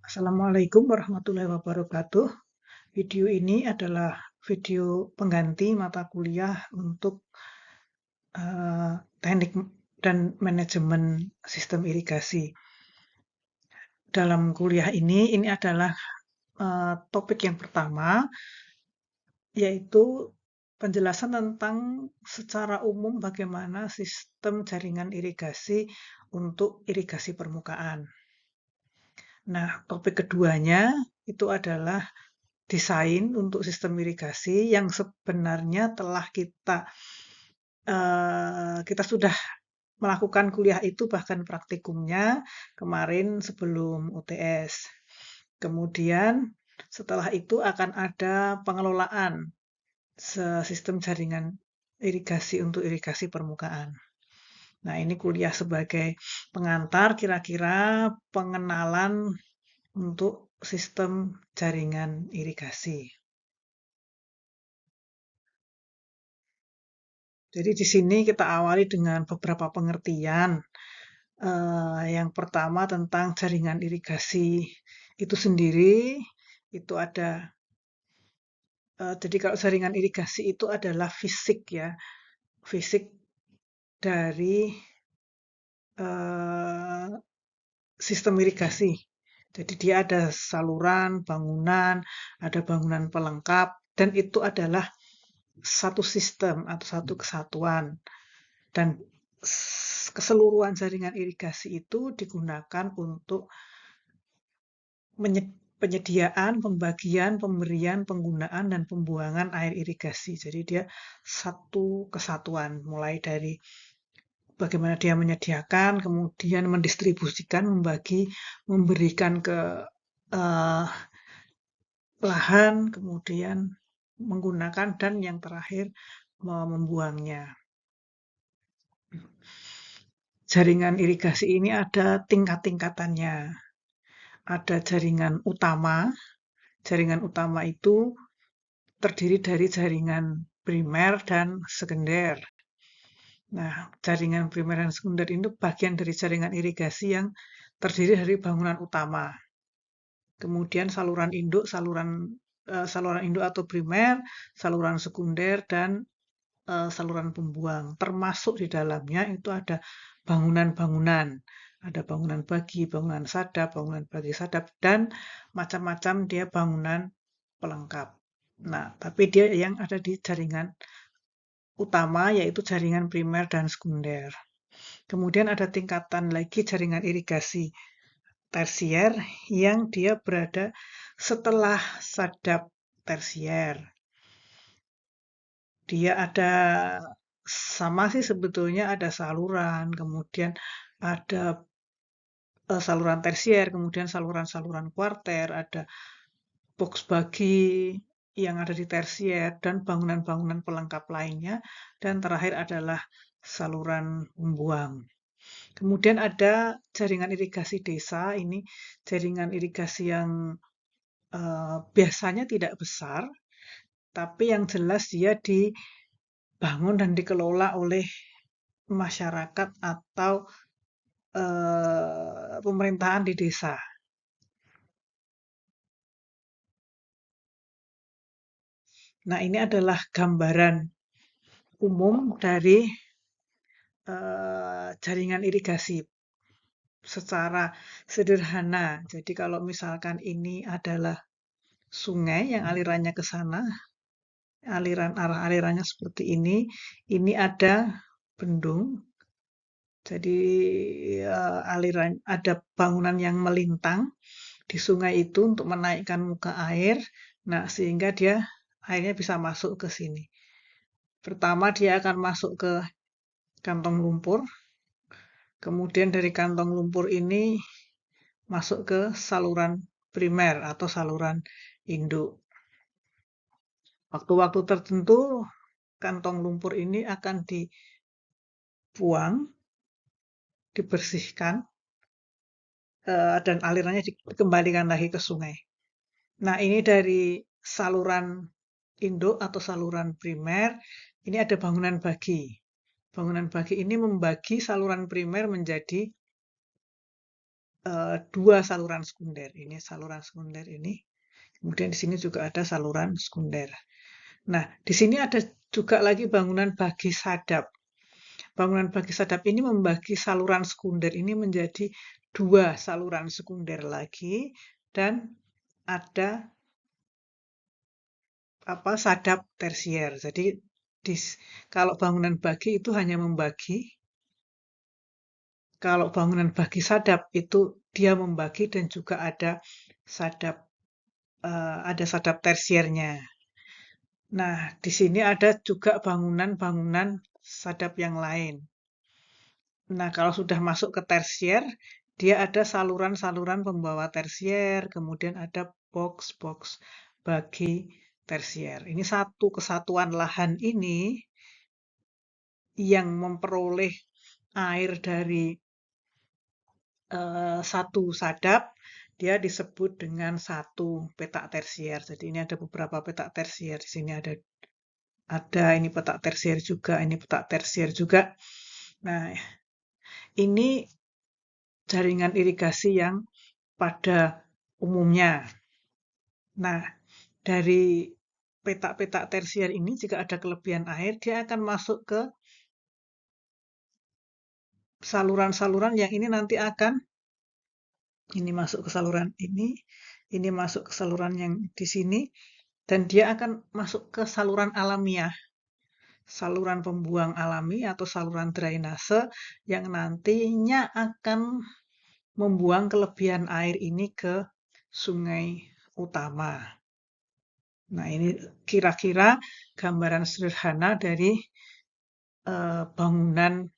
Assalamualaikum warahmatullahi wabarakatuh. Video ini adalah video pengganti mata kuliah untuk teknik dan manajemen sistem irigasi. Dalam kuliah ini adalah topik yang pertama, yaitu penjelasan tentang secara umum bagaimana sistem jaringan irigasi untuk irigasi permukaan. Nah, topik keduanya itu adalah desain untuk sistem irigasi yang sebenarnya telah kita sudah melakukan kuliah itu bahkan praktikumnya kemarin sebelum UTS. Kemudian setelah itu akan ada pengelolaan sistem jaringan irigasi untuk irigasi permukaan. Nah, ini kuliah sebagai pengantar kira-kira pengenalan untuk sistem jaringan irigasi. Jadi di sini kita awali dengan beberapa pengertian. Yang pertama tentang jaringan irigasi itu sendiri, itu ada, jadi kalau jaringan irigasi itu adalah fisik ya, fisik dari eh, sistem irigasi. Jadi dia ada saluran, ada bangunan pelengkap, dan itu adalah satu sistem atau satu kesatuan. Dan keseluruhan jaringan irigasi itu digunakan untuk penyediaan, pembagian, pemberian, penggunaan, dan pembuangan air irigasi. Jadi dia satu kesatuan, mulai dari bagaimana dia menyediakan, kemudian mendistribusikan, memberikan ke uh, lahan, kemudian menggunakan, dan yang terakhir membuangnya. Jaringan irigasi ini ada tingkat-tingkatannya. Ada jaringan utama. Jaringan utama itu terdiri dari jaringan primer dan sekunder. Nah, jaringan primer dan sekunder itu bagian dari jaringan irigasi yang terdiri dari bangunan utama. Kemudian saluran induk, saluran induk atau primer, saluran sekunder, dan saluran pembuang. Termasuk di dalamnya itu ada bangunan-bangunan. Ada bangunan bagi, bangunan sadap, bangunan bagi sadap, dan macam-macam dia bangunan pelengkap. Nah, tapi dia yang ada di jaringan utama yaitu jaringan primer dan sekunder. Kemudian ada tingkatan lagi jaringan irigasi tersier yang dia berada setelah sadap tersier. Dia ada sama sih sebetulnya ada saluran, kemudian ada saluran tersier, kemudian saluran-saluran kuarter, ada box bagi yang ada di tersier, dan bangunan-bangunan pelengkap lainnya, dan terakhir adalah saluran pembuang. Kemudian ada jaringan irigasi desa, ini jaringan irigasi yang biasanya tidak besar, tapi yang jelas dia dibangun dan dikelola oleh masyarakat atau pemerintahan di desa. Nah, ini adalah gambaran umum dari jaringan irigasi secara sederhana. Jadi kalau misalkan ini adalah sungai yang alirannya ke sana, arah alirannya seperti ini ada bendung. Jadi aliran ada bangunan yang melintang di sungai itu untuk menaikkan muka air. Nah, sehingga airnya bisa masuk ke sini. Pertama dia akan masuk ke kantong lumpur. Kemudian dari kantong lumpur ini masuk ke saluran primer atau saluran induk. Waktu-waktu tertentu kantong lumpur ini akan dibuang, dibersihkan, dan alirannya dikembalikan lagi ke sungai. Nah, ini dari saluran induk atau saluran primer, ini ada bangunan bagi. Bangunan bagi ini membagi saluran primer menjadi 2 saluran sekunder. Ini saluran sekunder ini, kemudian di sini juga ada saluran sekunder. Nah, di sini ada juga lagi bangunan bagi sadap. Bangunan bagi sadap ini membagi saluran sekunder ini menjadi 2 saluran sekunder lagi dan ada sadap tersier. Jadi kalau bangunan bagi itu hanya membagi, kalau bangunan bagi sadap itu dia membagi dan juga sadap ada sadap tersiernya. Nah, di sini ada juga bangunan-bangunan sadap yang lain. Nah, kalau sudah masuk ke tersier, dia ada saluran-saluran pembawa tersier, kemudian ada box-box bagi tersier. Ini satu kesatuan lahan ini yang memperoleh air dari satu sadap, dia disebut dengan satu petak tersier. Jadi ini ada beberapa petak tersier. Di sini ada ini petak tersier juga, ini petak tersier juga. Nah, ini jaringan irigasi yang pada umumnya. Nah, dari petak-petak tersier ini jika ada kelebihan air, dia akan masuk ke saluran-saluran yang ini nanti akan ini masuk ke saluran ini masuk ke saluran yang di sini, dan dia akan masuk ke saluran alamiah, saluran pembuang alami atau saluran drainase yang nantinya akan membuang kelebihan air ini ke sungai utama. Nah, ini kira-kira gambaran sederhana dari bangunan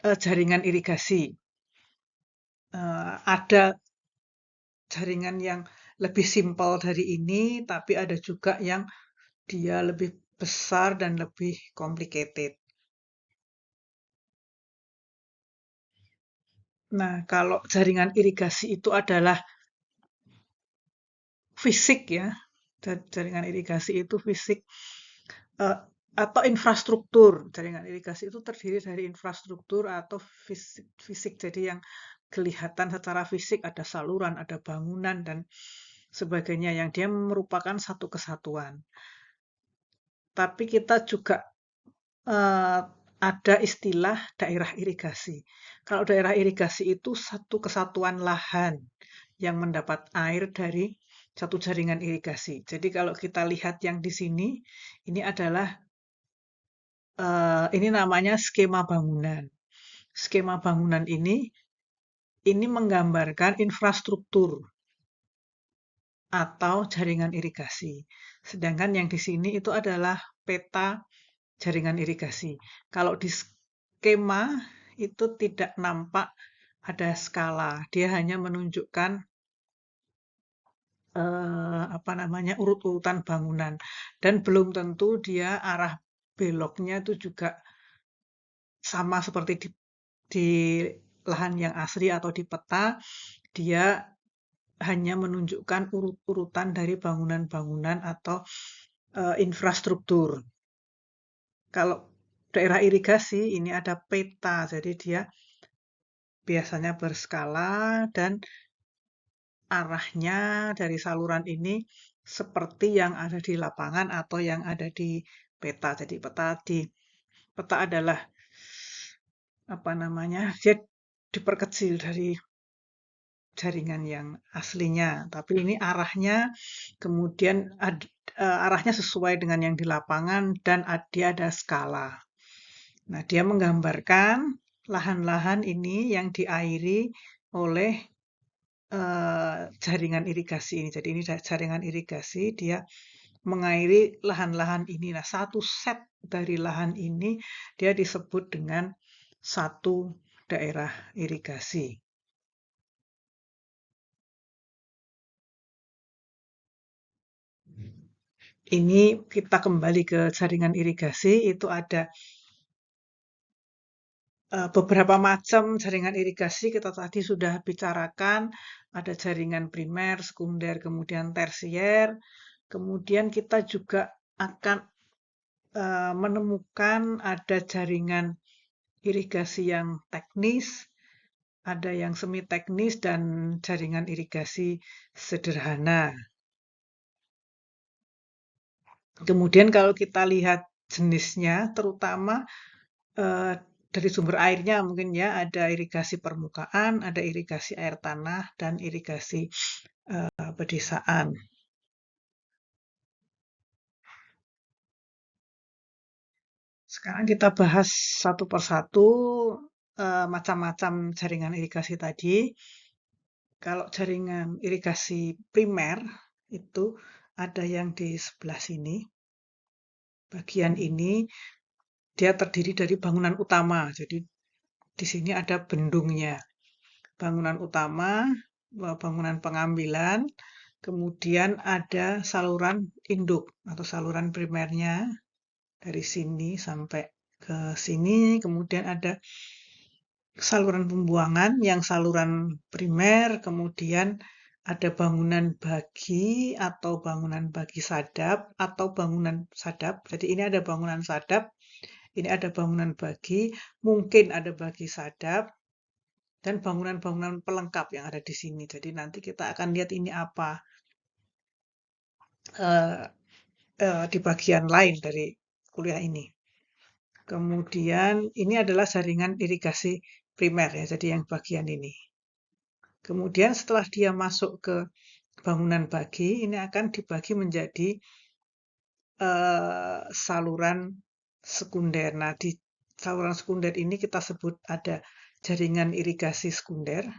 jaringan irigasi. Ada jaringan yang lebih simpel dari ini, tapi ada juga yang dia lebih besar dan lebih complicated. Nah, kalau jaringan irigasi itu adalah fisik ya, jaringan irigasi itu fisik atau infrastruktur. Jaringan irigasi itu terdiri dari infrastruktur atau fisik. Jadi yang kelihatan secara fisik ada saluran, ada bangunan dan sebagainya yang dia merupakan satu kesatuan. Tapi kita juga ada istilah daerah irigasi. Kalau daerah irigasi itu satu kesatuan lahan yang mendapat air dari satu jaringan irigasi. Jadi kalau kita lihat yang di sini, ini adalah ini namanya skema bangunan. Skema bangunan ini menggambarkan infrastruktur atau jaringan irigasi. Sedangkan yang di sini itu adalah peta jaringan irigasi. Kalau di skema itu tidak nampak ada skala, dia hanya menunjukkan urut-urutan bangunan dan belum tentu dia arah beloknya itu juga sama seperti di lahan yang asli atau di peta, dia hanya menunjukkan urut-urutan dari bangunan-bangunan atau infrastruktur. Kalau daerah irigasi ini ada peta, jadi dia biasanya berskala dan arahnya dari saluran ini seperti yang ada di lapangan atau yang ada di peta. Jadi peta adalah dia diperkecil dari jaringan yang aslinya, tapi ini arahnya kemudian arahnya sesuai dengan yang di lapangan dan dia ada skala. Nah, dia menggambarkan lahan-lahan ini yang diairi oleh jaringan irigasi ini. Jadi ini jaringan irigasi, dia mengairi lahan-lahan ini. Nah, satu set dari lahan ini dia disebut dengan satu daerah irigasi. Ini kita kembali ke jaringan irigasi, itu ada beberapa macam jaringan irigasi kita tadi sudah bicarakan, ada jaringan primer, sekunder, kemudian tersier. Kemudian kita juga akan menemukan ada jaringan irigasi yang teknis, ada yang semi teknis dan jaringan irigasi sederhana. Kemudian kalau kita lihat jenisnya, terutama dari sumber airnya mungkin ya, ada irigasi permukaan, ada irigasi air tanah, dan irigasi pedesaan. Sekarang kita bahas satu persatu macam-macam jaringan irigasi tadi. Kalau jaringan irigasi primer itu ada yang di sebelah sini. Bagian ini dia terdiri dari bangunan utama. Jadi di sini ada bendungnya. Bangunan utama, bangunan pengambilan, kemudian ada saluran induk atau saluran primernya dari sini sampai ke sini, kemudian ada saluran pembuangan yang saluran primer, kemudian ada bangunan bagi atau bangunan bagi sadap atau bangunan sadap. Jadi ini ada bangunan sadap, ini ada bangunan bagi, mungkin ada bagi sadap, dan bangunan-bangunan pelengkap yang ada di sini. Jadi nanti kita akan lihat ini apa di bagian lain dari kuliah ini. Kemudian ini adalah jaringan irigasi primer ya, jadi yang bagian ini. Kemudian setelah dia masuk ke bangunan bagi, ini akan dibagi menjadi saluran sekunder. Nah, di saluran sekunder ini kita sebut ada jaringan irigasi sekunder.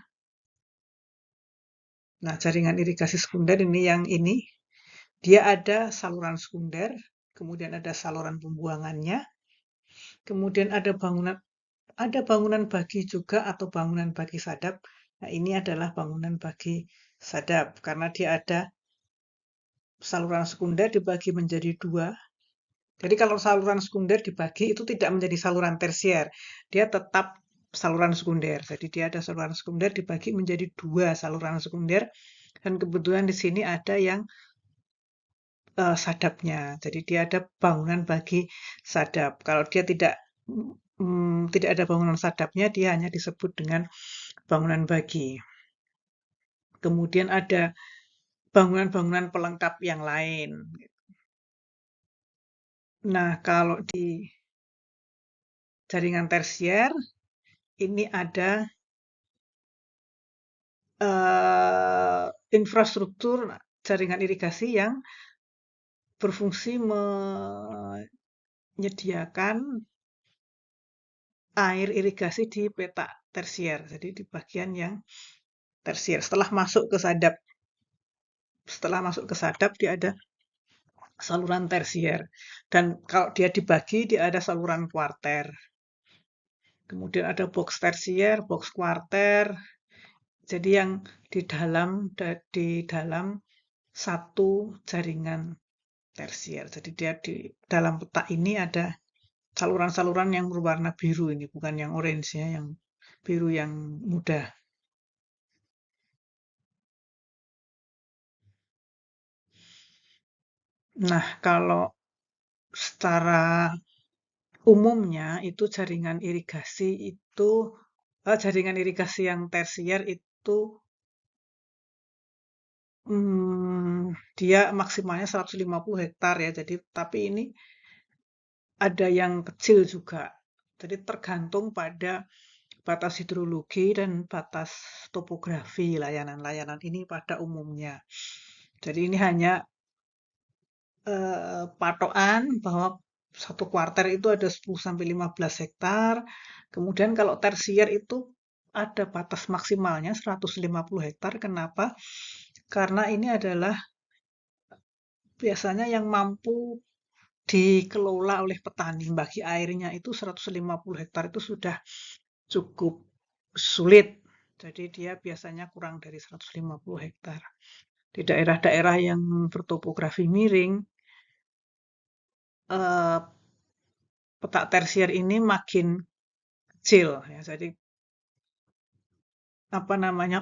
Nah, jaringan irigasi sekunder ini yang ini, dia ada saluran sekunder, kemudian ada saluran pembuangannya, kemudian ada bangunan bagi juga atau bangunan bagi sadap. Nah, ini adalah bangunan bagi sadap karena dia ada saluran sekunder dibagi menjadi dua. Jadi kalau saluran sekunder dibagi itu tidak menjadi saluran tersier, dia tetap saluran sekunder. Jadi dia ada saluran sekunder dibagi menjadi dua saluran sekunder, dan kebetulan di sini ada yang sadapnya. Jadi dia ada bangunan bagi sadap. Kalau dia tidak ada bangunan sadapnya, dia hanya disebut dengan bangunan bagi. Kemudian ada bangunan-bangunan pelengkap yang lain. Nah, kalau di jaringan tersier ini ada infrastruktur jaringan irigasi yang berfungsi menyediakan air irigasi di petak tersier. Jadi di bagian yang tersier. Setelah masuk ke sadap dia ada saluran tersier. Dan kalau dia dibagi dia ada saluran kuarter. Kemudian ada box tersier, box kuarter. Jadi yang di dalam satu jaringan tersier. Jadi dia di dalam peta ini ada saluran-saluran yang berwarna biru ini, bukan yang orange ya, yang biru yang muda. Nah, kalau secara umumnya itu jaringan irigasi yang tersier itu dia maksimalnya 150 hektar ya. Jadi tapi ini ada yang kecil juga. Jadi tergantung pada batas hidrologi dan batas topografi layanan-layanan ini pada umumnya. Jadi ini hanya patokan bahwa satu kuarter itu ada 10-15 hektar. Kemudian kalau tersier itu ada batas maksimalnya 150 hektar. Kenapa? Karena ini adalah biasanya yang mampu dikelola oleh petani. Bagi airnya itu 150 hektar itu sudah cukup sulit. Jadi dia biasanya kurang dari 150 hektar. Di daerah-daerah yang bertopografi miring, petak tersier ini makin kecil ya. Jadi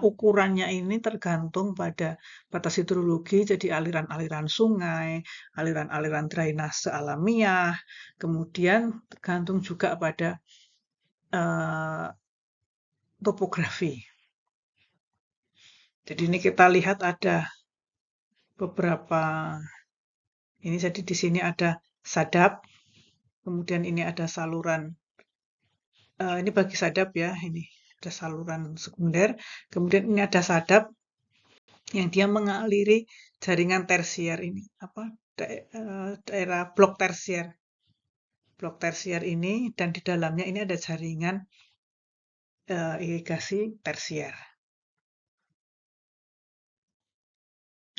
ukurannya ini tergantung pada batas hidrologi, jadi aliran-aliran sungai, aliran-aliran drainase alamiah, kemudian tergantung juga pada topografi. Jadi ini kita lihat ada beberapa, ini jadi di sini ada sadap, kemudian ini ada saluran, ini bagi sadap ya, ini ada saluran sekunder, kemudian ini ada sadap yang dia mengaliri jaringan tersier ini, apa, daerah blok tersier. Blok tersier ini, dan di dalamnya ini ada jaringan irigasi tersier.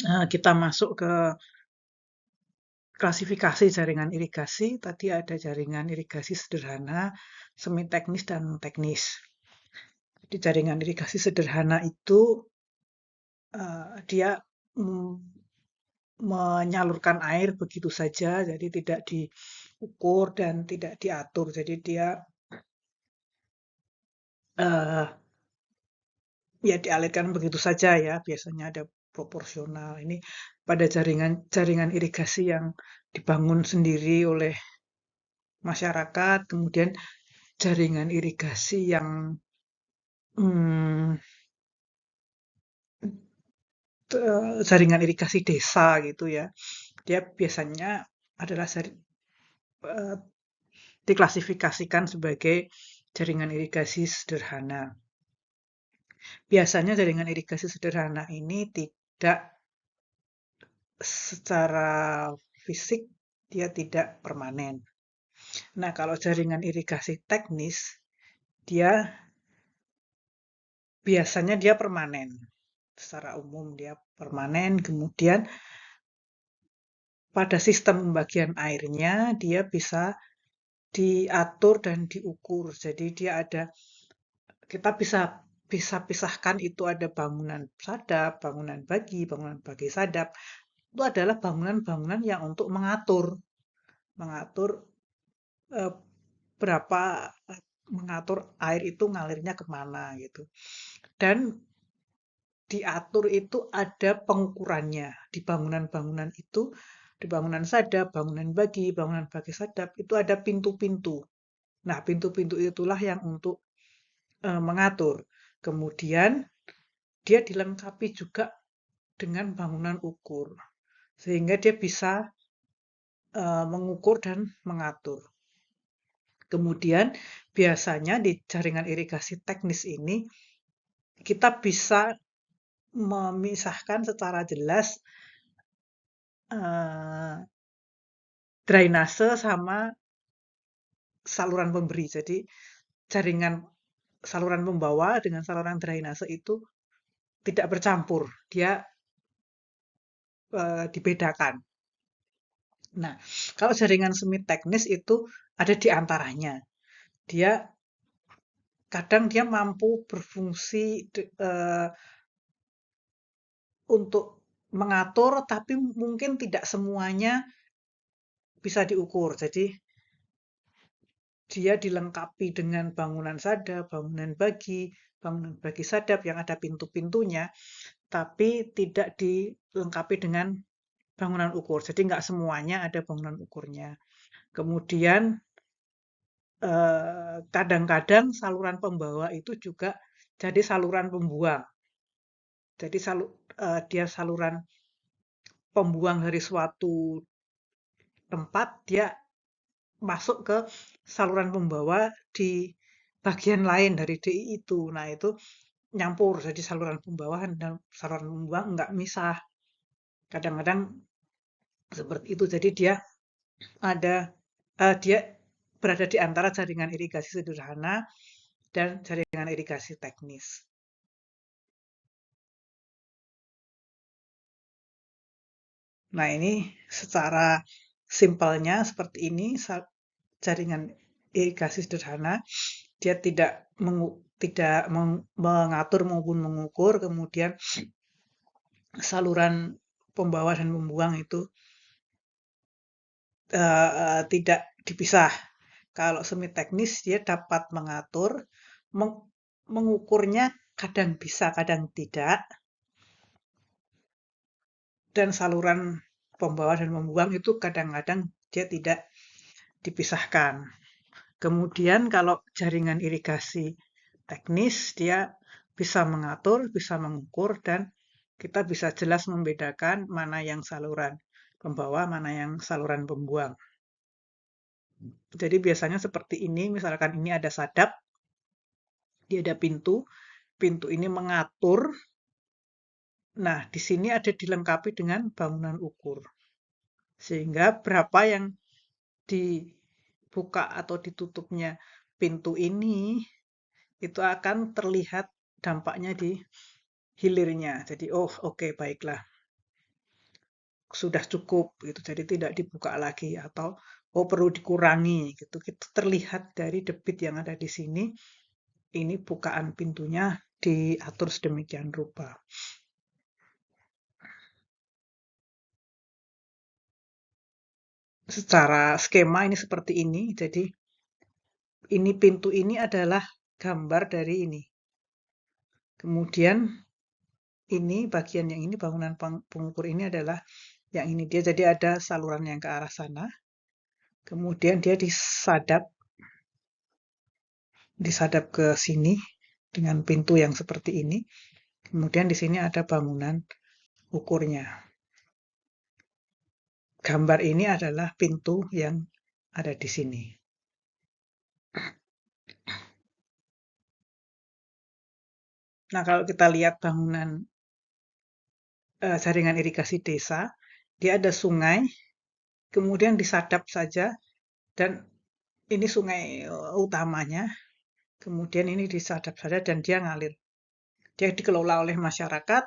Nah, kita masuk ke klasifikasi jaringan irigasi. Tadi ada jaringan irigasi sederhana, semi teknis, dan teknis. Jadi jaringan irigasi sederhana itu dia menyalurkan air begitu saja, jadi tidak diukur dan tidak diatur. Jadi dia ya dialirkan begitu saja ya, biasanya ada proporsional. Ini pada jaringan irigasi yang dibangun sendiri oleh masyarakat, kemudian jaringan irigasi yang hmm, jaringan irigasi desa gitu ya. Dia biasanya adalah diklasifikasikan sebagai jaringan irigasi sederhana. Biasanya jaringan irigasi sederhana ini tidak secara fisik, dia tidak permanen. Nah, kalau jaringan irigasi teknis, dia biasanya dia permanen. Secara umum dia permanen, kemudian pada sistem pembagian airnya dia bisa diatur dan diukur. Jadi dia ada, kita bisa pisahkan itu ada bangunan sadap, bangunan bagi sadap. Itu adalah bangunan-bangunan yang untuk mengatur eh, berapa mengatur air itu ngalirnya kemana gitu. Dan diatur itu ada pengukurannya di bangunan-bangunan itu, di bangunan sadap, bangunan bagi sadap itu ada pintu-pintu. Nah, pintu-pintu itulah yang untuk mengatur. Kemudian dia dilengkapi juga dengan bangunan ukur, sehingga dia bisa mengukur dan mengatur. Kemudian biasanya di jaringan irigasi teknis ini kita bisa memisahkan secara jelas drainase sama saluran pemberi. Jadi jaringan saluran pembawa dengan saluran drainase itu tidak bercampur, dia dibedakan. Nah, kalau jaringan semi teknis itu ada di antaranya. Dia kadang dia mampu berfungsi untuk mengatur, tapi mungkin tidak semuanya bisa diukur. Jadi dia dilengkapi dengan bangunan sadap, bangunan bagi sadap yang ada pintu-pintunya, tapi tidak dilengkapi dengan bangunan ukur. Jadi nggak semuanya ada bangunan ukurnya. Kemudian kadang-kadang saluran pembawa itu juga jadi saluran pembuang. Jadi dia saluran pembuang dari suatu tempat, dia masuk ke saluran pembawa di bagian lain dari DI itu. Nah, itu nyampur. Jadi saluran pembawahan dan saluran pembuang nggak misah. Kadang-kadang seperti itu. Jadi dia berada di antara jaringan irigasi sederhana dan jaringan irigasi teknis. Nah, ini secara simpelnya seperti ini, jaringan irigasi sederhana, dia tidak mengatur maupun mengukur, kemudian saluran pembawa dan pembuang itu tidak dipisah. Kalau semi teknis dia dapat mengatur, mengukurnya kadang bisa, kadang tidak. Dan saluran pembawa dan pembuang itu kadang-kadang dia tidak dipisahkan. Kemudian kalau jaringan irigasi teknis, dia bisa mengatur, bisa mengukur, dan kita bisa jelas membedakan mana yang saluran pembawa, mana yang saluran pembuang. Jadi biasanya seperti ini, misalkan ini ada sadap, dia ada pintu, pintu ini mengatur. Nah, di sini ada dilengkapi dengan bangunan ukur. Sehingga berapa yang dibuka atau ditutupnya pintu ini, itu akan terlihat dampaknya di hilirnya. Jadi, oh oke, baiklah, sudah cukup gitu. Jadi tidak dibuka lagi atau oh perlu dikurangi gitu. Itu terlihat dari debit yang ada di sini. Ini bukaan pintunya diatur sedemikian rupa. Secara skema ini seperti ini. Jadi ini pintu ini adalah gambar dari ini. Kemudian ini bagian yang ini bangunan pengukur ini adalah yang ini dia, jadi ada saluran yang ke arah sana. Kemudian dia disadap ke sini dengan pintu yang seperti ini. Kemudian di sini ada bangunan ukurnya. Gambar ini adalah pintu yang ada di sini. Nah, kalau kita lihat bangunan jaringan irigasi desa, dia ada sungai, kemudian disadap saja, dan ini sungai utamanya, kemudian ini disadap saja dan dia ngalir. Dia dikelola oleh masyarakat,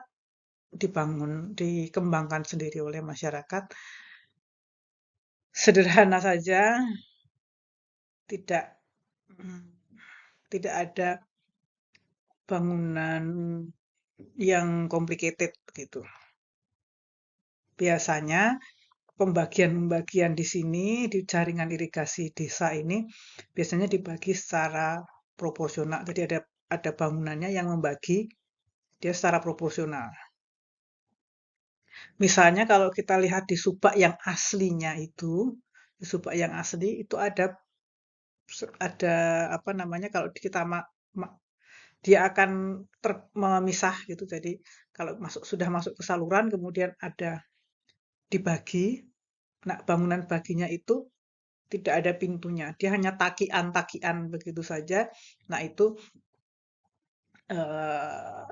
dibangun, dikembangkan sendiri oleh masyarakat. Sederhana saja, tidak tidak ada bangunan yang complicated gitu. Biasanya pembagian-pembagian di sini di jaringan irigasi desa ini biasanya dibagi secara proporsional. Jadi ada bangunannya yang membagi dia secara proporsional. Misalnya kalau kita lihat di Subak yang aslinya itu, di Subak yang asli itu ada apa namanya kalau kita dia akan memisah gitu. Jadi kalau sudah masuk ke saluran kemudian ada dibagi. Nah, bangunan baginya itu tidak ada pintunya. Dia hanya takian-takian begitu saja. Nah, itu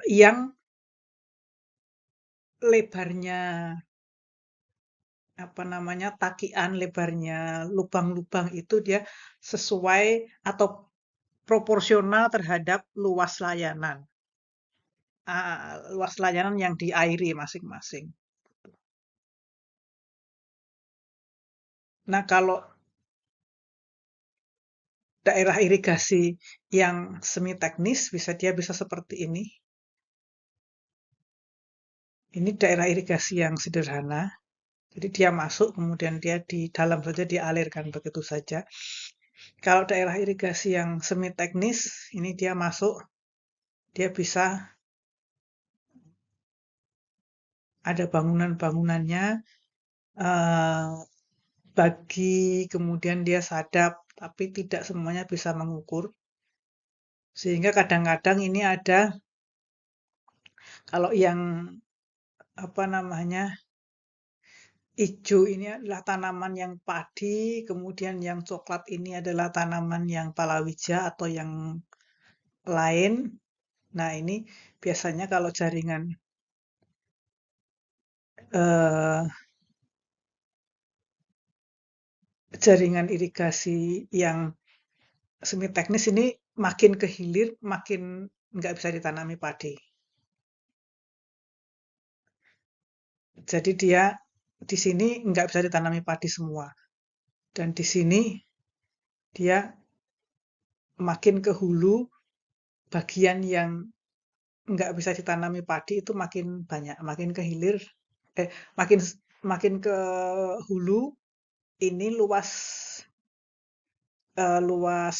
yang lebarnya apa namanya takian, lebarnya lubang-lubang itu dia sesuai atau proporsional terhadap luas layanan yang diairi masing-masing. Nah, kalau daerah irigasi yang semi teknis dia bisa seperti ini. Ini daerah irigasi yang sederhana. Jadi dia masuk, kemudian dia di dalam saja dialirkan begitu saja. Kalau daerah irigasi yang semi teknis, ini dia masuk, dia bisa ada bangunan-bangunannya, eh, bagi, kemudian dia sadap, tapi tidak semuanya bisa mengukur. Sehingga kadang-kadang ini ada, kalau yang apa namanya, hijau ini adalah tanaman yang padi, kemudian yang coklat ini adalah tanaman yang palawija atau yang lain. Nah, ini biasanya kalau eh, jaringan irigasi yang semi teknis ini makin ke hilir, makin nggak bisa ditanami padi. Jadi dia di sini nggak bisa ditanami padi semua. Dan di sini dia makin ke hulu, bagian yang nggak bisa ditanami padi itu makin banyak, makin ke hilir, eh, makin makin ke hulu, ini luas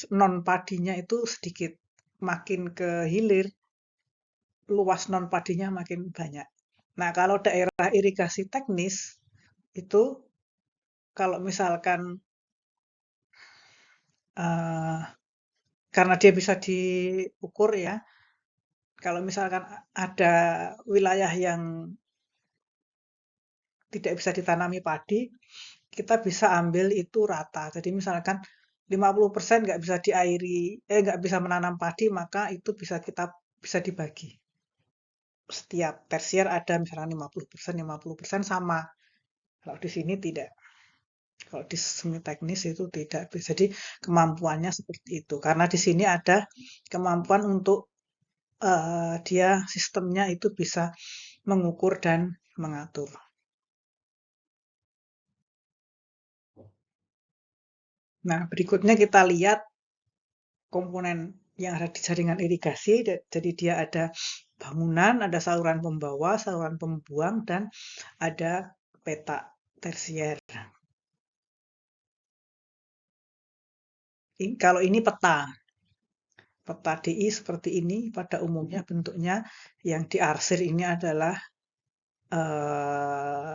non padinya itu sedikit. Makin ke hilir, luas non padinya makin banyak. Nah, kalau daerah irigasi teknis itu kalau misalkan uh, karena dia bisa diukur ya. Kalau misalkan ada wilayah yang tidak bisa ditanami padi, kita bisa ambil itu rata. Jadi misalkan 50% nggak bisa diairi, nggak bisa menanam padi, maka itu kita bisa dibagi. Setiap tersier ada misalnya 50% sama. Kalau di sini tidak. Kalau di semi teknis itu tidak. Jadi kemampuannya seperti itu. Karena di sini ada kemampuan untuk dia sistemnya itu bisa mengukur dan mengatur. Nah, berikutnya kita lihat komponen yang ada di jaringan irigasi. Jadi dia ada bangunan, ada saluran pembawa, saluran pembuang, dan ada petak tersier. Kalau ini peta, peta DI seperti ini pada umumnya bentuknya, yang diarsir ini adalah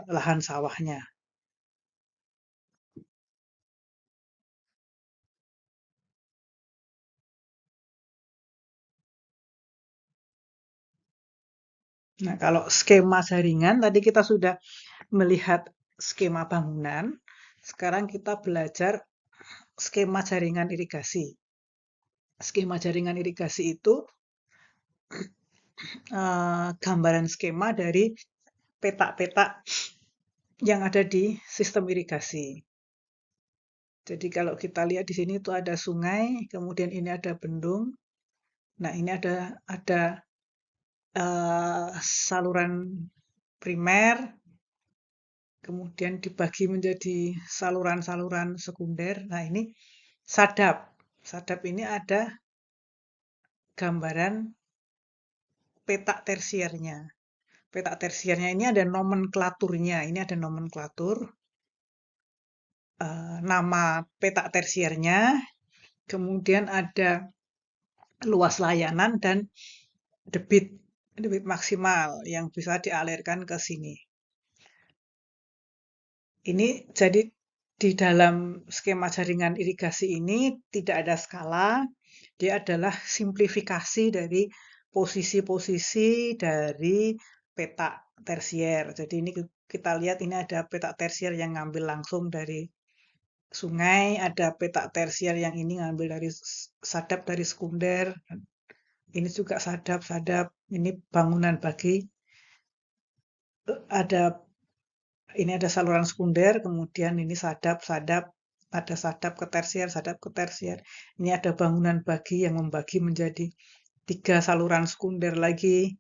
lahan sawahnya. Nah, kalau skema jaringan tadi kita sudah melihat skema bangunan. Sekarang kita belajar skema jaringan irigasi. Skema jaringan irigasi itu gambaran skema dari petak-petak yang ada di sistem irigasi. Jadi kalau kita lihat di sini itu ada sungai, kemudian ini ada bendung. Nah, ini ada saluran primer, kemudian dibagi menjadi saluran-saluran sekunder. Nah, ini sadap. Sadap ini ada gambaran petak tersiernya. Petak tersiernya ini ada nomenklaturnya. Ini ada nomenklatur. Nama petak tersiernya, kemudian ada luas layanan dan debit debit maksimal yang bisa dialirkan ke sini. Ini jadi di dalam skema jaringan irigasi ini tidak ada skala, dia adalah simplifikasi dari posisi-posisi dari petak tersier. Jadi ini kita lihat ini ada petak tersier yang ngambil langsung dari sungai, ada petak tersier yang ini ngambil dari sadap dari sekunder. Ini juga sadap-sadap, ini bangunan bagi ada ini ada saluran sekunder, kemudian ini sadap-sadap, ada sadap ke tersier. Ini ada bangunan bagi yang membagi menjadi 3 saluran sekunder lagi,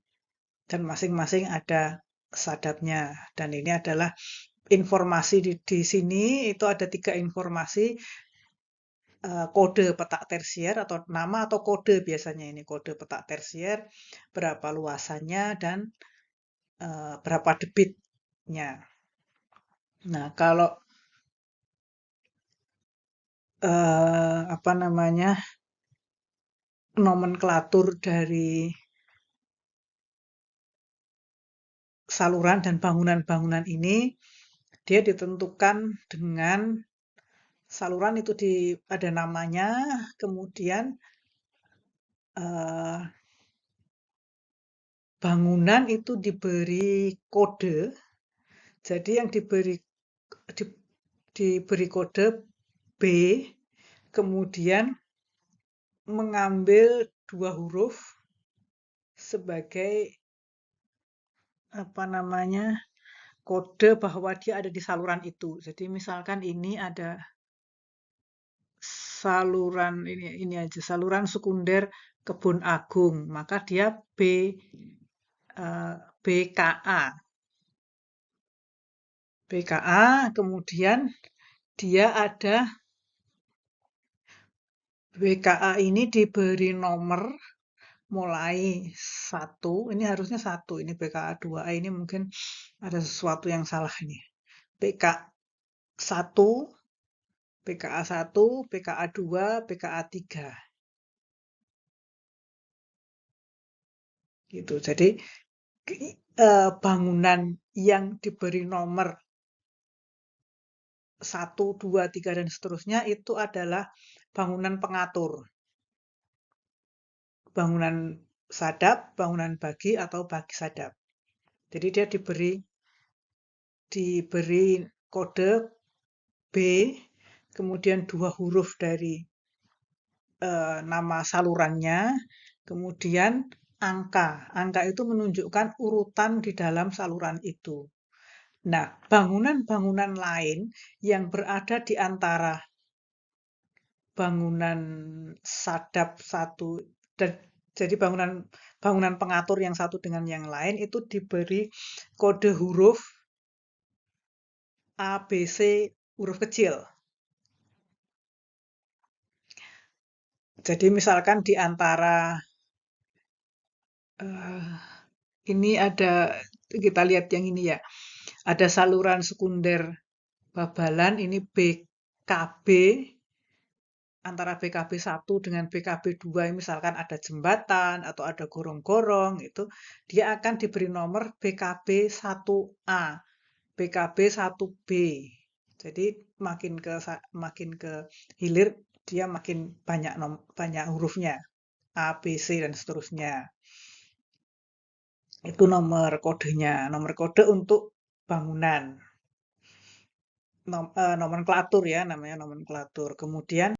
dan masing-masing ada sadapnya. Dan ini adalah informasi di sini, itu ada 3 informasi, kode petak tersier atau nama atau kode biasanya ini, kode petak tersier, berapa luasannya, dan berapa debitnya. Nah, kalau apa namanya, nomenklatur dari saluran dan bangunan-bangunan ini, dia ditentukan dengan saluran itu ada namanya, kemudian eh, bangunan itu diberi kode. Jadi yang di- diberi kode B, kemudian mengambil 2 huruf sebagai apa namanya, kode bahwa dia ada di saluran itu. Jadi misalkan ini ada saluran ini aja, saluran sekunder Kebun Agung, maka dia BKA. BKA, kemudian dia ada BKA ini diberi nomor mulai 1, ini harusnya 1, ini BKA 2A ini mungkin ada sesuatu yang salah ini. BK 1, BKA 1, BKA 2, BKA 3. Gitu. Jadi bangunan yang diberi nomor 1, 2, 3 dan seterusnya itu adalah bangunan pengatur. bangunan sadap, bangunan bagi, atau bagi sadap. Jadi dia diberi kode B, kemudian 2 huruf dari nama salurannya, kemudian angka. Angka itu menunjukkan urutan di dalam saluran itu. Nah, bangunan-bangunan lain yang berada di antara bangunan sadap satu dan jadi bangunan pengatur yang satu dengan yang lain itu diberi kode huruf A, B, C, huruf kecil. Jadi misalkan di antara ini ada, kita lihat yang ini ya, ada saluran sekunder Babalan, ini BKB, antara BKB 1 dengan BKB 2, misalkan ada jembatan atau ada gorong-gorong, itu dia akan diberi nomor BKB 1A, BKB 1B. Jadi makin ke hilir dia makin banyak hurufnya, A, B, C dan seterusnya. Itu nomor kodenya, nomor kode untuk bangunan. Nomenklatur ya, namanya nomenklatur. Kemudian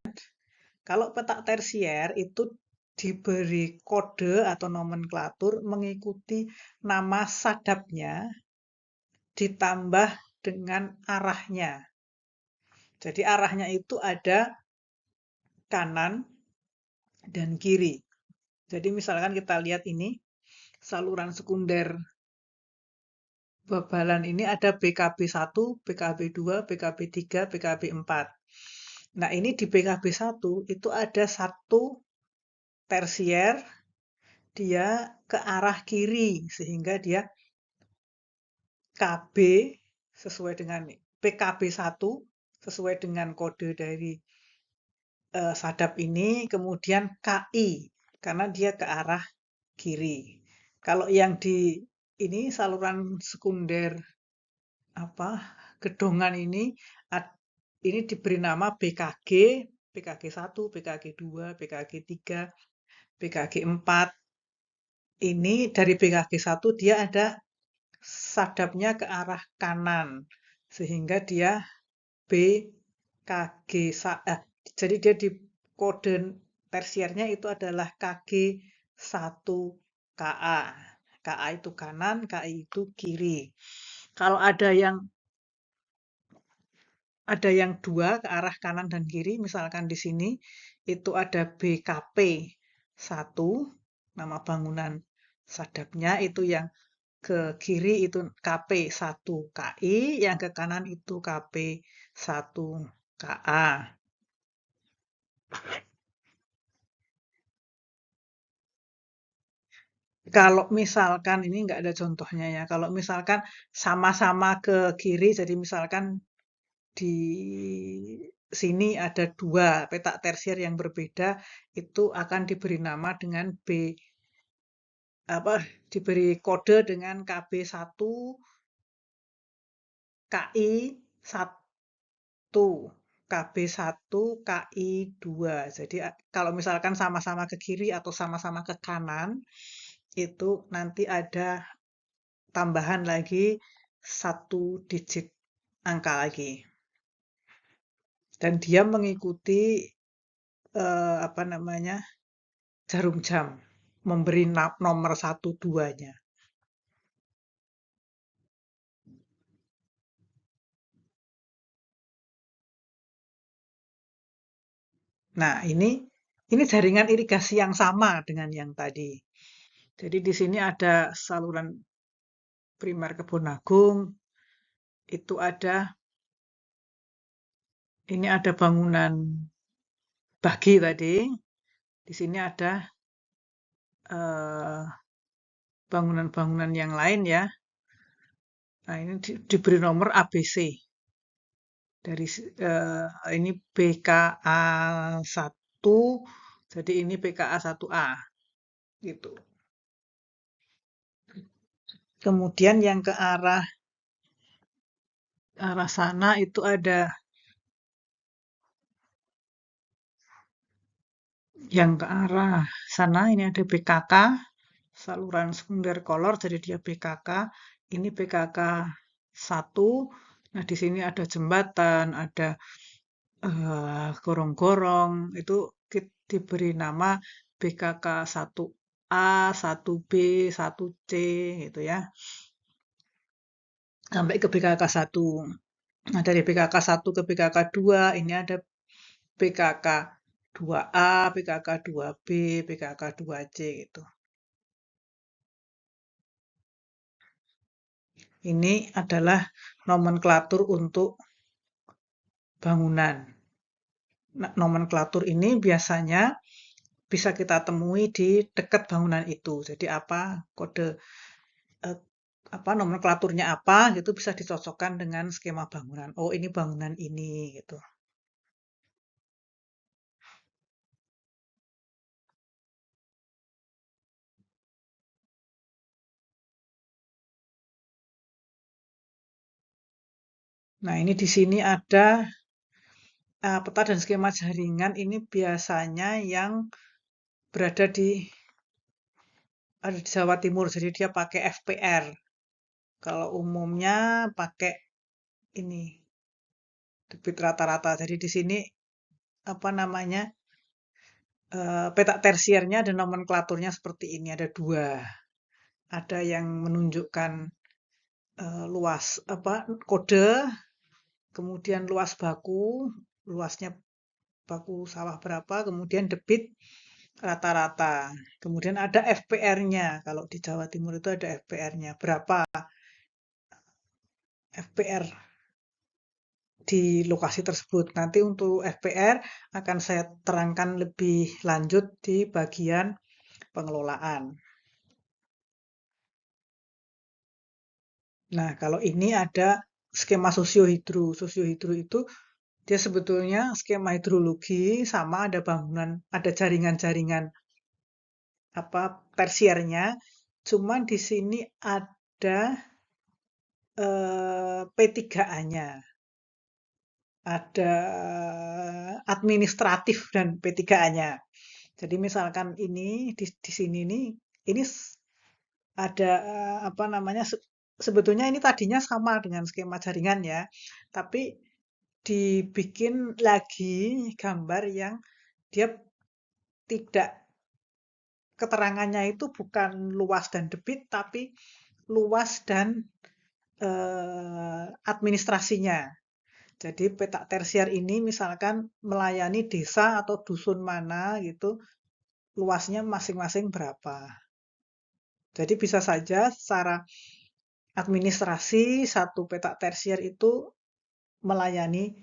kalau petak tersier itu diberi kode atau nomenklatur mengikuti nama sadapnya ditambah dengan arahnya. Jadi arahnya itu ada kanan dan kiri. Jadi misalkan kita lihat ini, saluran sekunder Babalan ini ada BKB 1, BKB 2, BKB 3, BKB 4. Nah, ini di BKB 1 itu ada satu tersier, dia ke arah kiri, sehingga dia KB sesuai dengan PKB 1, sesuai dengan kode dari sadap ini, kemudian KI, karena dia ke arah kiri. Kalau yang di ini saluran sekunder apa gedongan ini diberi nama BKG, BKG 1, BKG 2, BKG 3, BKG 4. Ini dari BKG 1 dia ada sadapnya ke arah kanan, sehingga dia BKG, jadi dia di kode tersiernya itu adalah KG 1 KA. KA itu kanan, KI itu kiri. Kalau ada yang dua ke arah kanan dan kiri, misalkan di sini itu ada BKP 1, nama bangunan sadapnya, itu yang ke kiri itu KP 1 KI, yang ke kanan itu KP 1 KA. Kalau misalkan ini nggak ada contohnya ya, kalau misalkan sama-sama ke kiri, jadi misalkan di sini ada dua petak tersier yang berbeda, itu akan diberi nama dengan diberi kode dengan KB 1, KI 1, KB 1, KI 2. Jadi kalau misalkan sama-sama ke kiri atau sama-sama ke kanan, itu nanti ada tambahan lagi 1 digit angka lagi. Dan dia mengikuti apa namanya, jarum jam, memberi nomor 1, 2-nya. Nah, ini jaringan irigasi yang sama dengan yang tadi. Jadi di sini ada saluran primer Kebun Agung, itu ini ada bangunan bagi tadi, di sini ada eh, bangunan-bangunan yang lain ya. Nah, ini diberi nomor ABC. Dari ini BKA 1, jadi ini BKA 1A gitu. Kemudian yang ke arah sana itu ada yang ke arah sana ini ada BKK, saluran sekunder kolor, jadi dia BKK. Ini BKK 1. Nah, di sini ada jembatan, ada gorong-gorong, itu diberi nama BKK 1A, 1B, 1C gitu ya. Sampai ke BKK 1. Nah, dari BKK 1 ke BKK 2 ini ada BKK 2A, BKK 2B, BKK 2C gitu. Ini adalah nomenklatur untuk bangunan. Nah, nomenklatur ini biasanya bisa kita temui di dekat bangunan itu. Jadi apa kode eh, apa nomenklaturnya apa gitu bisa dicocokkan dengan skema bangunan. Oh, ini bangunan ini gitu. Nah, ini di sini ada peta dan skema jaringan ini biasanya yang berada ada di Jawa Timur. Jadi dia pakai FPR. Kalau umumnya pakai ini debit rata-rata. Jadi di sini apa namanya peta tersiernya dan nomenklaturnya seperti ini ada dua. Ada yang menunjukkan luas apa kode, kemudian luas baku, luasnya baku sawah berapa, kemudian debit rata-rata. Kemudian ada FPR-nya. Kalau di Jawa Timur itu ada FPR-nya. Berapa FPR di lokasi tersebut. Nanti untuk FPR akan saya terangkan lebih lanjut di bagian pengelolaan. Nah, kalau ini ada skema sosiohidro. Sosiohidro itu dia sebetulnya skema hidrologi sama ada bangunan, ada jaringan-jaringan apa tersiernya. Cuman di sini ada P3A-nya. Ada administratif dan P3A-nya. Jadi misalkan ini di sini nih ini ada apa namanya sebetulnya ini tadinya sama dengan skema jaringan ya, tapi dibikin lagi gambar yang dia tidak keterangannya itu bukan luas dan debit tapi luas dan administrasinya. Jadi peta tersier ini misalkan melayani desa atau dusun mana gitu, luasnya masing-masing berapa. Jadi bisa saja secara administrasi satu peta tersier itu melayani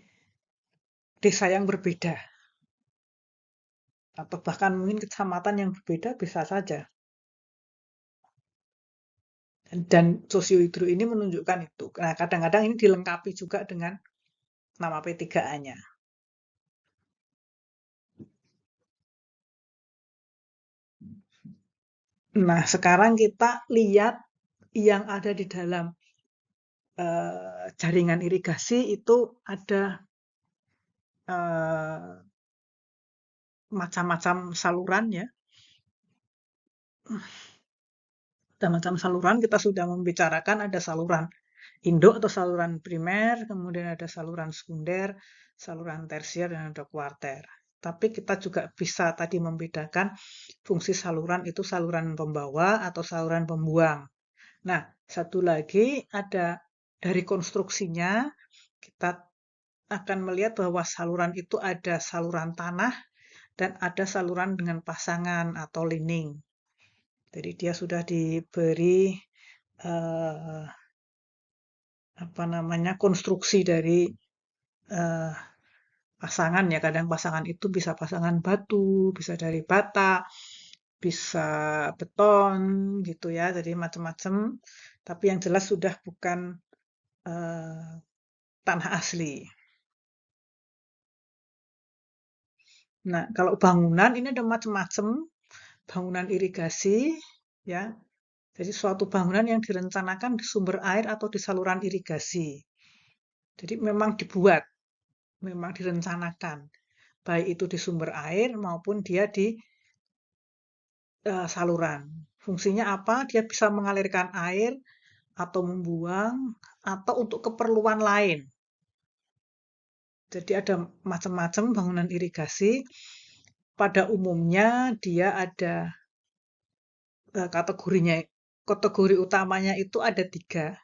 desa yang berbeda atau bahkan mungkin kecamatan yang berbeda bisa saja. Dan sosiohidro ini menunjukkan itu. Nah, kadang-kadang ini dilengkapi juga dengan nama P3A-nya. Nah, sekarang kita lihat yang ada di dalam jaringan irigasi itu ada macam-macam saluran ya. Ada macam saluran, kita sudah membicarakan ada saluran induk atau saluran primer, kemudian ada saluran sekunder, saluran tersier, dan ada kuarter. Tapi kita juga bisa tadi membedakan fungsi saluran itu saluran pembawa atau saluran pembuang. Nah, satu lagi ada dari konstruksinya, kita akan melihat bahwa saluran itu ada saluran tanah dan ada saluran dengan pasangan atau lining. Jadi dia sudah diberi eh, apa namanya konstruksi dari eh, pasangan ya. Kadang pasangan itu bisa pasangan batu, bisa dari bata, bisa beton gitu ya. Jadi macam-macam. Tapi yang jelas sudah bukan eh, tanah asli. Nah, kalau bangunan ini ada macam-macam bangunan irigasi ya. Jadi suatu bangunan yang direncanakan di sumber air atau di saluran irigasi. Jadi memang dibuat, memang direncanakan. baik itu di sumber air maupun dia di saluran. Fungsinya apa? Dia bisa mengalirkan air atau membuang atau untuk keperluan lain. Jadi ada macam-macam bangunan irigasi. Pada umumnya dia ada kategorinya. Kategori utamanya itu ada 3.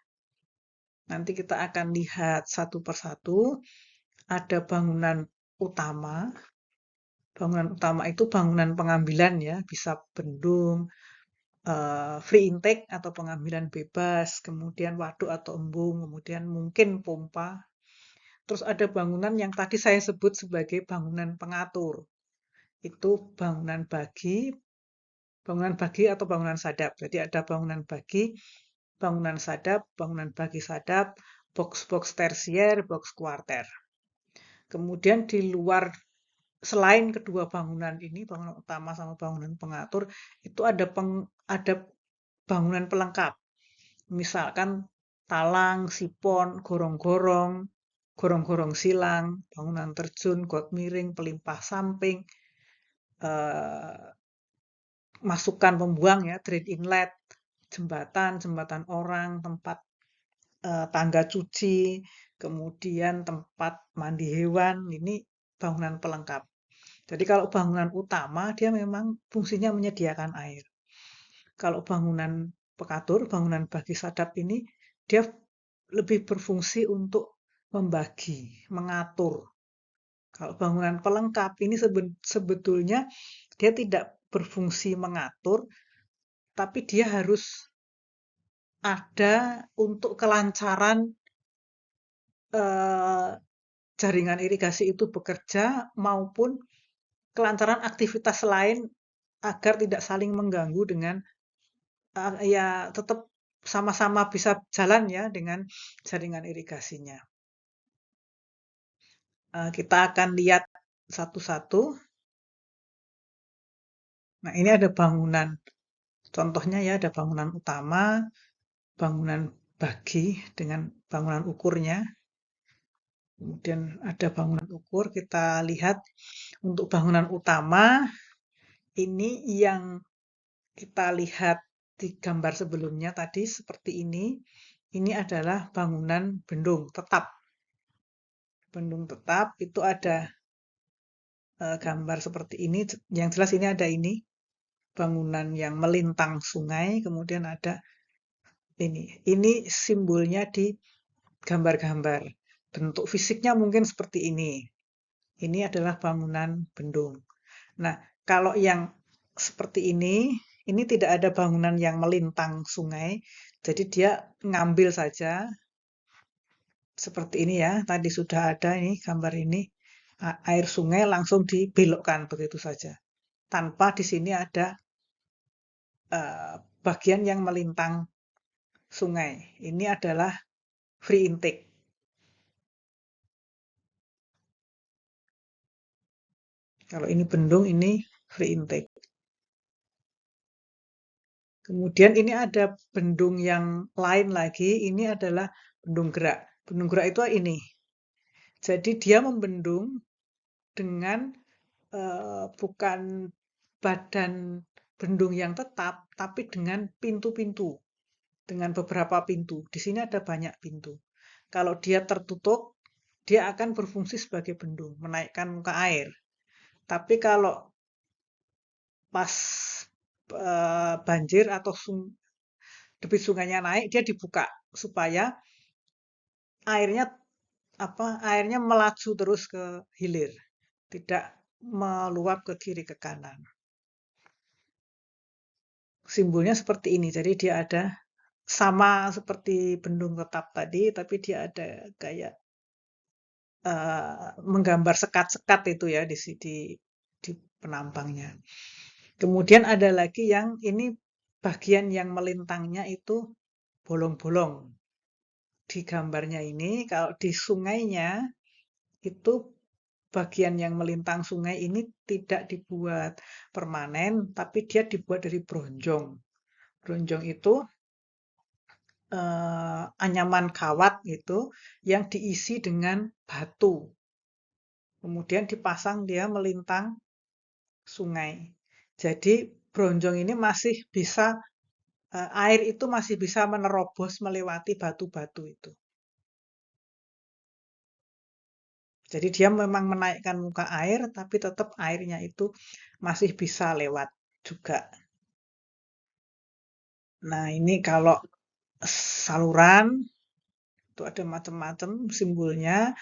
Nanti kita akan lihat satu persatu. Ada bangunan utama. Bangunan utama itu bangunan pengambilan ya, bisa bendung, free intake atau pengambilan bebas, kemudian waduk atau embung, kemudian mungkin pompa. Terus ada bangunan yang tadi saya sebut sebagai bangunan pengatur. Itu bangunan bagi atau bangunan sadap. Jadi ada bangunan bagi, bangunan bagi sadap, box-box tersier, box kuarter. Kemudian di luar selain kedua bangunan ini, bangunan utama sama bangunan pengatur, itu ada bangunan pelengkap. Misalkan talang, sipon, gorong-gorong, gorong-gorong silang, bangunan terjun, got miring, pelimpah samping, eh, masukan pembuang ya, drain inlet, jembatan orang, tempat tangga cuci, kemudian tempat mandi hewan, ini bangunan pelengkap. Jadi kalau bangunan utama dia memang fungsinya menyediakan air. Kalau bangunan pekatur, bangunan bagi sadap ini dia lebih berfungsi untuk membagi, mengatur. Kalau bangunan pelengkap ini sebetulnya dia tidak berfungsi mengatur, tapi dia harus ada untuk kelancaran eh, jaringan irigasi itu bekerja maupun kelancaran aktivitas lain agar tidak saling mengganggu dengan ya tetap sama-sama bisa jalan ya dengan jaringan irigasinya. Kita akan lihat satu-satu. Nah, ini ada bangunan. Contohnya ya ada bangunan utama, bangunan bagi dengan bangunan ukurnya. Kemudian ada bangunan ukur, kita lihat untuk bangunan utama, ini yang kita lihat di gambar sebelumnya tadi seperti ini. Ini adalah bangunan bendung tetap. Bendung tetap itu ada gambar seperti ini. Yang jelas ini ada ini. Bangunan yang melintang sungai. Kemudian ada ini. Ini simbolnya di gambar-gambar. Bentuk fisiknya mungkin seperti ini. Ini adalah bangunan bendung. Nah, kalau yang seperti ini tidak ada bangunan yang melintang sungai. Jadi dia ngambil saja seperti ini ya. Tadi sudah ada ini gambar ini. Air sungai langsung dibelokkan begitu saja. Tanpa di sini ada bagian yang melintang sungai. Ini adalah free intake. Kalau ini bendung, ini free intake. Kemudian ini ada bendung yang lain lagi, ini adalah bendung gerak. Bendung gerak itu ini. Jadi dia membendung dengan bukan badan bendung yang tetap, tapi dengan pintu-pintu, dengan beberapa pintu. Di sini ada banyak pintu. Kalau dia tertutup, dia akan berfungsi sebagai bendung, menaikkan muka air. Tapi kalau pas banjir atau debit sungainya naik, dia dibuka supaya airnya airnya melaju terus ke hilir, tidak meluap ke kiri ke kanan. Simbolnya seperti ini. Jadi dia ada sama seperti bendung tetap tadi, tapi dia ada kayak menggambar sekat-sekat itu ya di penampangnya. Kemudian ada lagi yang ini bagian yang melintangnya itu bolong-bolong. Di gambarnya ini, kalau di sungainya, itu bagian yang melintang sungai ini tidak dibuat permanen, tapi dia dibuat dari bronjong. Bronjong itu anyaman kawat gitu, yang diisi dengan batu. Kemudian dipasang dia melintang sungai. Jadi bronjong ini masih bisa air itu masih bisa menerobos melewati batu-batu itu. Jadi dia memang menaikkan muka air, tapi tetap airnya itu masih bisa lewat juga. Nah, ini kalau saluran itu ada macam-macam simbolnya.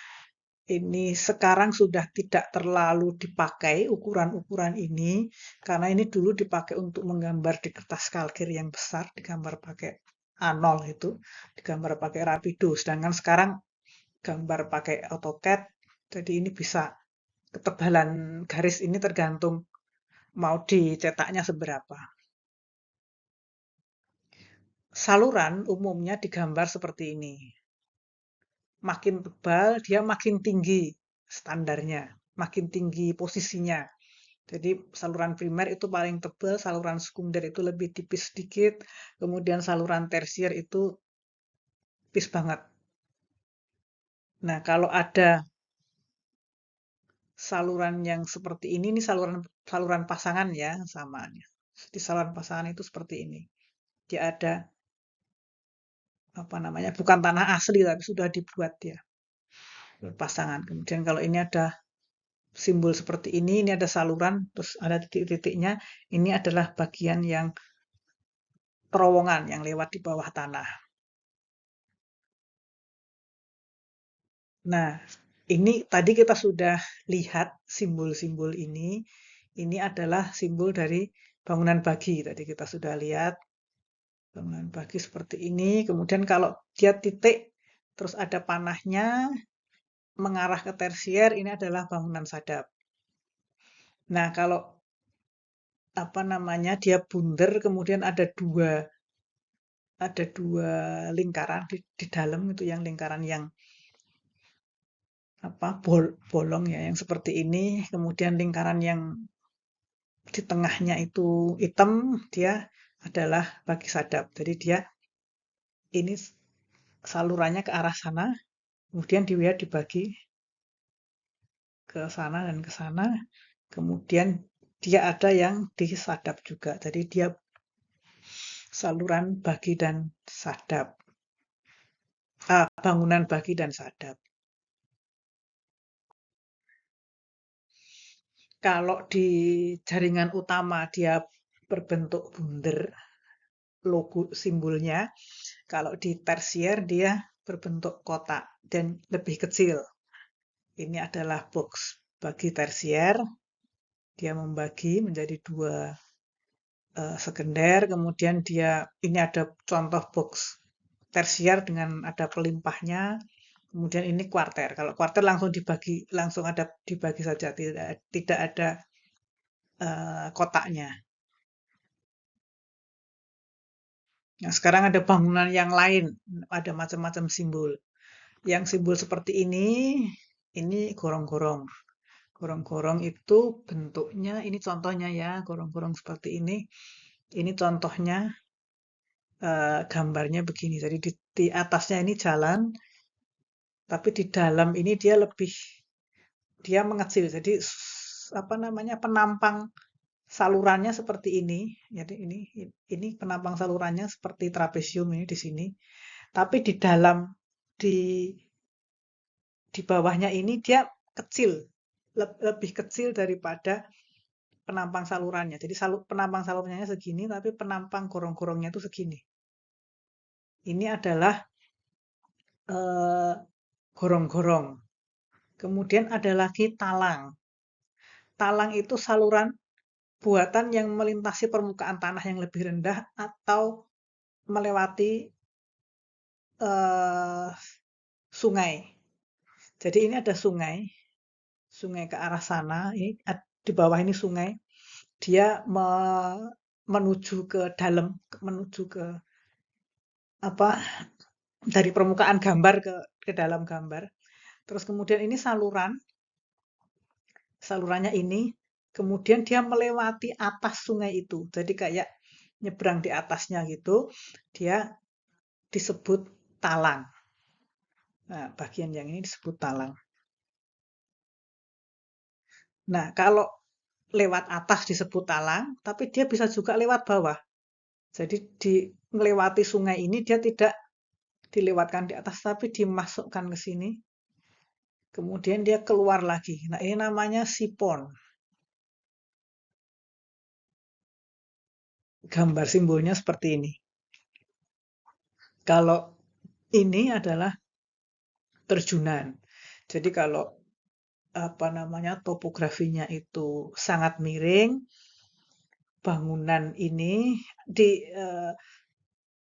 Ini sekarang sudah tidak terlalu dipakai ukuran-ukuran ini, karena ini dulu dipakai untuk menggambar di kertas kalkir yang besar, digambar pakai A0 itu, digambar pakai Rapido. Sedangkan sekarang gambar pakai AutoCAD, jadi ini bisa ketebalan garis ini tergantung mau dicetaknya seberapa. Saluran umumnya digambar seperti ini. Makin tebal, dia makin tinggi standarnya, makin tinggi posisinya. Jadi saluran primer itu paling tebal, saluran sekunder itu lebih tipis sedikit, kemudian saluran tersier itu tipis banget. Nah, kalau ada saluran yang seperti ini saluran saluran pasangan ya samanya. Di saluran pasangan itu seperti ini. Dia ada apa namanya? Bukan tanah asli tapi sudah dibuat ya pasangan. Kemudian kalau ini ada simbol seperti ini ada saluran, terus ada titik-titiknya. Ini adalah bagian yang terowongan yang lewat di bawah tanah. Nah, ini tadi kita sudah lihat simbol-simbol ini. Ini adalah simbol dari bangunan bagi. Tadi kita sudah lihat bangunan bagi seperti ini. Kemudian kalau dia titik, terus ada panahnya mengarah ke tersier, ini adalah bangunan sadap. Nah, kalau apa namanya dia bundar, kemudian ada dua lingkaran di dalam itu yang lingkaran yang apa bolong ya yang seperti ini, kemudian lingkaran yang di tengahnya itu hitam, dia adalah bagi sadap. Jadi dia ini salurannya ke arah sana, kemudian dia dibagi ke sana dan ke sana, kemudian dia ada yang disadap juga. Jadi dia saluran bagi dan sadap. Bangunan bagi dan sadap. Kalau di jaringan utama dia berbentuk bunder, logo simbolnya. Kalau di tersier dia berbentuk kotak dan lebih kecil. Ini adalah box bagi tersier. Dia membagi menjadi dua sekunder. Kemudian dia ini ada contoh box tersier dengan ada pelimpahnya. Kemudian ini kuarter. Kalau kuarter langsung dibagi, langsung ada dibagi saja, tidak ada kotaknya. Nah, sekarang ada bangunan yang lain, ada macam-macam simbol. Yang simbol seperti ini gorong-gorong. Gorong-gorong itu bentuknya, ini contohnya ya, gorong-gorong seperti ini. Ini contohnya gambarnya begini. Jadi di atasnya ini jalan, tapi di dalam ini dia mengecil. Jadi apa namanya penampang salurannya seperti ini. Jadi ini penampang salurannya seperti trapesium ini di sini. Tapi di dalam di di bawahnya ini dia kecil, lebih kecil daripada penampang salurannya. Jadi penampang salurannya segini, tapi penampang gorong-gorongnya itu segini. Ini adalah gorong-gorong. Kemudian ada lagi talang. Talang itu saluran buatan yang melintasi permukaan tanah yang lebih rendah atau melewati eh, sungai. Jadi ini ada sungai, sungai ke arah sana. Ini di bawah ini sungai. Dia menuju ke dalam, menuju ke apa dari permukaan gambar ke dalam gambar. Terus kemudian ini salurannya ini, kemudian dia melewati atas sungai itu. Jadi kayak nyebrang di atasnya gitu, dia disebut talang. Nah, bagian yang ini disebut talang. Nah, kalau lewat atas disebut talang, tapi dia bisa juga lewat bawah. Jadi di melewati sungai ini dia tidak dilewatkan di atas, tapi dimasukkan ke sini, kemudian dia keluar lagi. Nah, ini namanya sipon. Gambar simbolnya seperti ini. Kalau ini adalah terjunan. Jadi kalau apa namanya topografinya itu sangat miring, bangunan ini di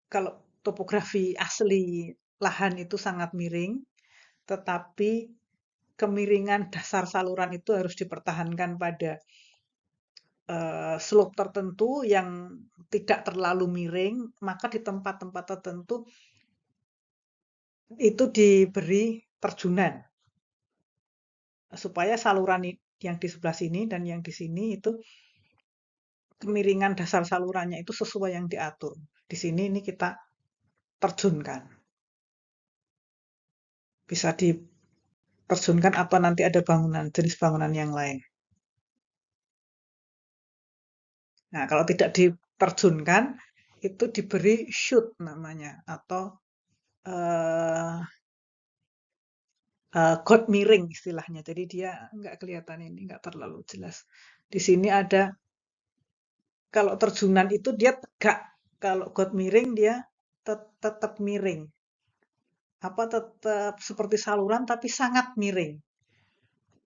kalau topografi asli lahan itu sangat miring, tetapi kemiringan dasar saluran itu harus dipertahankan pada slope tertentu yang tidak terlalu miring, maka di tempat-tempat tertentu itu diberi terjunan supaya saluran yang di sebelah sini dan yang di sini itu kemiringan dasar salurannya itu sesuai yang diatur. Di sini ini kita terjunkan. Bisa diterjunkan atau nanti ada bangunan, jenis bangunan yang lain. Nah, kalau tidak diterjunkan, itu diberi shoot namanya, atau eh, got miring istilahnya. Jadi dia nggak kelihatan ini, nggak terlalu jelas. Di sini ada, kalau terjunan itu dia tegak, kalau got miring dia tetap miring. Apa tetap seperti saluran tapi sangat miring.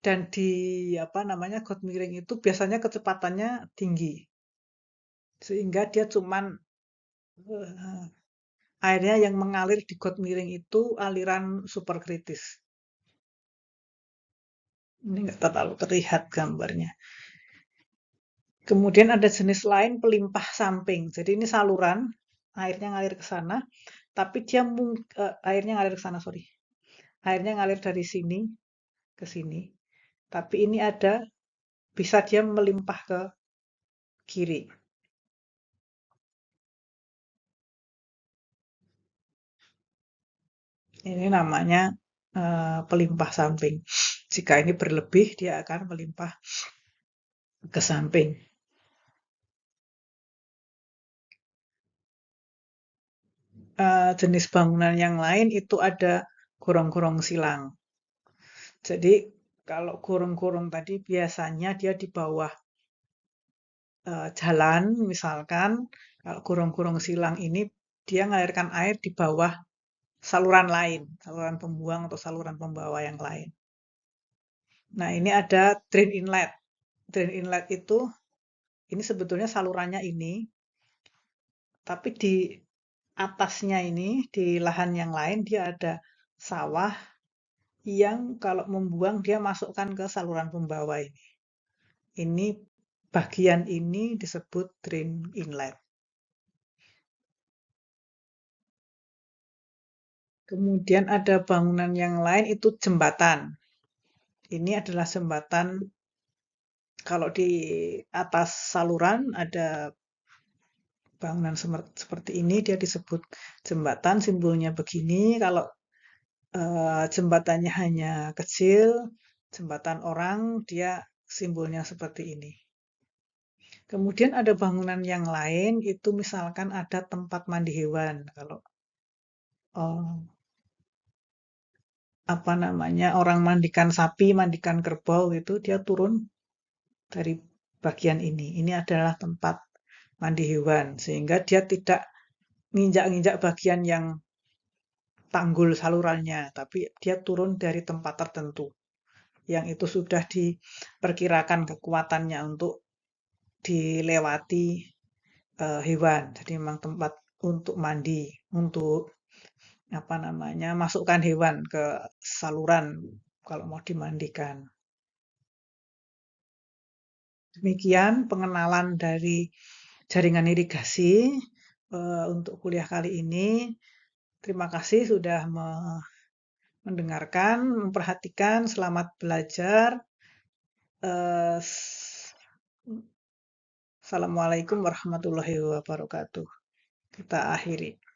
Dan di apa namanya got miring itu biasanya kecepatannya tinggi. Sehingga dia cuman eh, airnya yang mengalir di got miring itu aliran superkritis. Ini nggak terlalu terlihat gambarnya. Kemudian ada jenis lain pelimpah samping. Jadi ini saluran, airnya ngalir ke sana, tapi dia airnya ngalir ke sana, sorry. Airnya ngalir dari sini ke sini. Tapi ini ada bisa dia melimpah ke kiri. Ini namanya pelimpah samping. Jika ini berlebih, dia akan melimpah ke samping. Jenis bangunan yang lain itu ada gorong-gorong silang. Jadi kalau gorong-gorong tadi biasanya dia di bawah jalan, misalkan kalau gorong-gorong silang ini dia mengalirkan air di bawah saluran lain, saluran pembuang atau saluran pembawa yang lain. Nah, ini ada drain inlet. Drain inlet itu ini sebetulnya salurannya ini, tapi di atasnya ini di lahan yang lain dia ada sawah yang kalau membuang dia masukkan ke saluran pembawa ini. Ini bagian ini disebut drain inlet. Kemudian ada bangunan yang lain itu jembatan. Ini adalah jembatan kalau di atas saluran ada bangunan seperti ini dia disebut jembatan, simbolnya begini. Kalau jembatannya hanya kecil, jembatan orang, dia simbolnya seperti ini. Kemudian ada bangunan yang lain, itu misalkan ada tempat mandi hewan. Kalau apa namanya orang mandikan sapi, mandikan kerbau itu dia turun dari bagian ini. Ini adalah tempat mandi hewan, sehingga dia tidak nginjak-nginjak bagian yang tanggul salurannya, tapi dia turun dari tempat tertentu yang itu sudah diperkirakan kekuatannya untuk dilewati hewan. Jadi memang tempat untuk mandi, untuk apa namanya masukkan hewan ke saluran kalau mau dimandikan. Demikian pengenalan dari jaringan irigasi untuk kuliah kali ini. Terima kasih sudah mendengarkan, memperhatikan. Selamat belajar. Assalamualaikum warahmatullahi wabarakatuh. Kita akhiri.